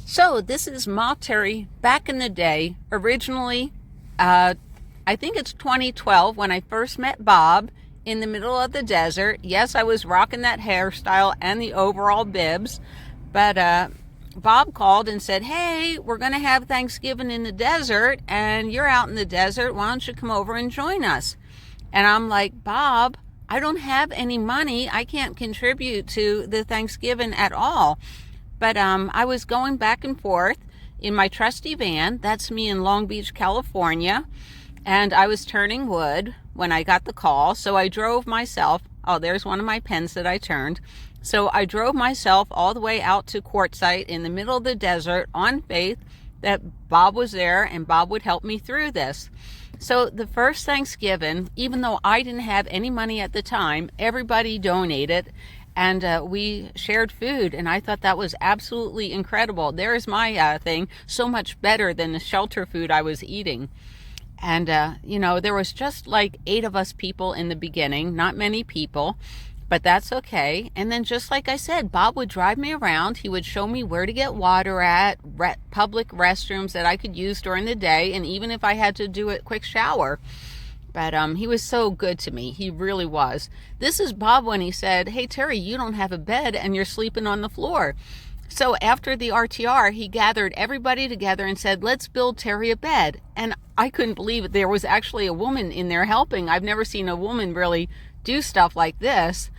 So this is Ma Terry back in the day. Originally, I think it's 2012 when I first met Bob in the middle of the desert. Yes, I was rocking that hairstyle and the overall bibs, but Bob called and said, "Hey, we're going to have Thanksgiving in the desert, and you're out in the desert. Why don't you come over and join us?" And I'm like, "Bob, I don't have any money. I can't contribute to the Thanksgiving at all." But I was going back and forth in my trusty van. That's me in Long Beach, California. And I was turning wood when I got the call. So I drove myself. Oh, there's one of my pens that I turned. So I drove myself all the way out to Quartzsite in the middle of the desert on faith that Bob was there and Bob would help me through this. So the first Thanksgiving, even though I didn't have any money at the time, everybody donated. And we shared food, and I thought that was absolutely incredible. There's my thing, so much better than the shelter food I was eating. And, there was just like 8 of us people in the beginning, not many people, but that's okay. And then just like I said, Bob would drive me around. He would show me where to get water at, public restrooms that I could use during the day, and even if I had to do a quick shower. But he was so good to me. He really was. This is Bob when he said, "Hey, Terry, you don't have a bed and you're sleeping on the floor." So after the RTR, he gathered everybody together and said, "Let's build Terry a bed." And I couldn't believe it. There was actually a woman in there helping. I've never seen a woman really do stuff like this.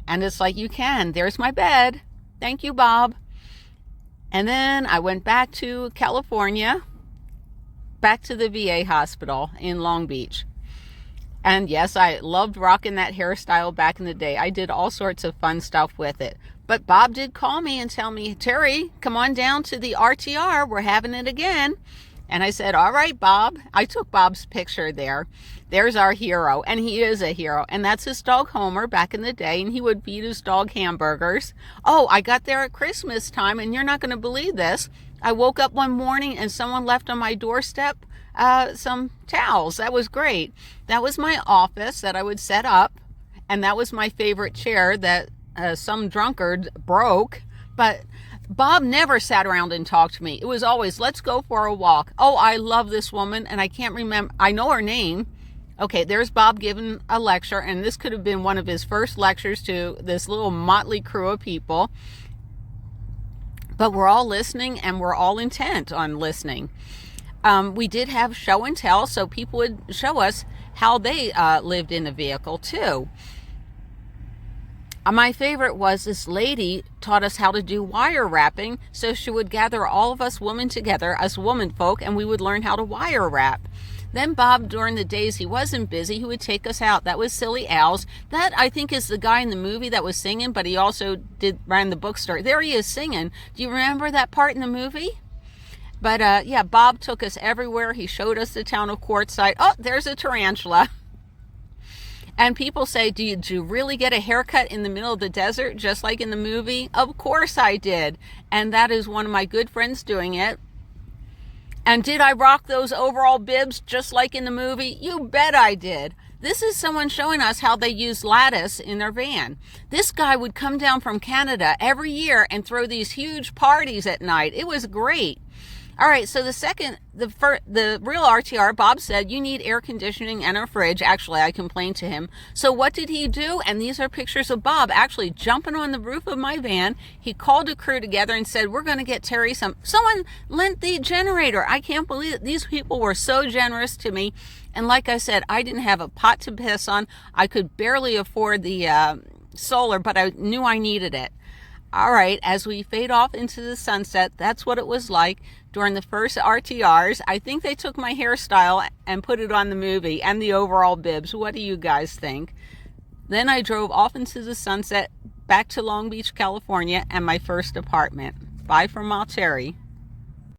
And it's like, you can. There's my bed. Thank you, Bob. And then I went back to California, back to the VA hospital in Long Beach. And yes, I loved rocking that hairstyle back in the day. I did all sorts of fun stuff with it. But Bob did call me and tell me, "Terry, come on down to the RTR. We're having it again." And I said, "All right, Bob." I took Bob's picture there. There's our hero. And he is a hero. And that's his dog Homer back in the day. And he would feed his dog hamburgers. Oh, I got there at Christmas time. And you're not going to believe this. I woke up one morning and someone left on my doorstep some towels. That was great. That was my office that I would set up. And that was my favorite chair that some drunkard broke. But Bob never sat around and talked to me. It was always, "Let's go for a walk." Oh, I love this woman. And I can't remember. I know her name. Okay, there's Bob giving a lecture. And this could have been one of his first lectures to this little motley crew of people. But we're all listening and we're all intent on listening. We did have show and tell, so people would show us how they lived in a vehicle too. My favorite was this lady taught us how to do wire wrapping. So she would gather all of us women together, us woman folk, and we would learn how to wire wrap. Then Bob, during the days he wasn't busy, he would take us out. That was Silly Al's. That, I think, is the guy in the movie that was singing, but he also ran the bookstore. There he is singing. Do you remember that part in the movie? But Bob took us everywhere. He showed us the town of Quartzsite. Oh, there's a tarantula. And people say, did you really get a haircut in the middle of the desert, just like in the movie? Of course I did. And that is one of my good friends doing it. And did I rock those overall bibs just like in the movie? You bet I did. This is someone showing us how they use lattice in their van. This guy would come down from Canada every year and throw these huge parties at night. It was great. All right, so the real RTR, Bob said, "You need air conditioning and a fridge." Actually, I complained to him. So what did he do? And these are pictures of Bob actually jumping on the roof of my van. He called a crew together and said, "We're going to get Terry someone lent the generator." I can't believe it. These people were so generous to me. And like I said, I didn't have a pot to piss on. I could barely afford the solar, but I knew I needed it. All right, as we fade off into the sunset, that's what it was like during the first RTRs. I think they took my hairstyle and put it on the movie and the overall bibs. What do you guys think? Then I drove off into the sunset back to Long Beach, California, and my first apartment. Bye from Terry.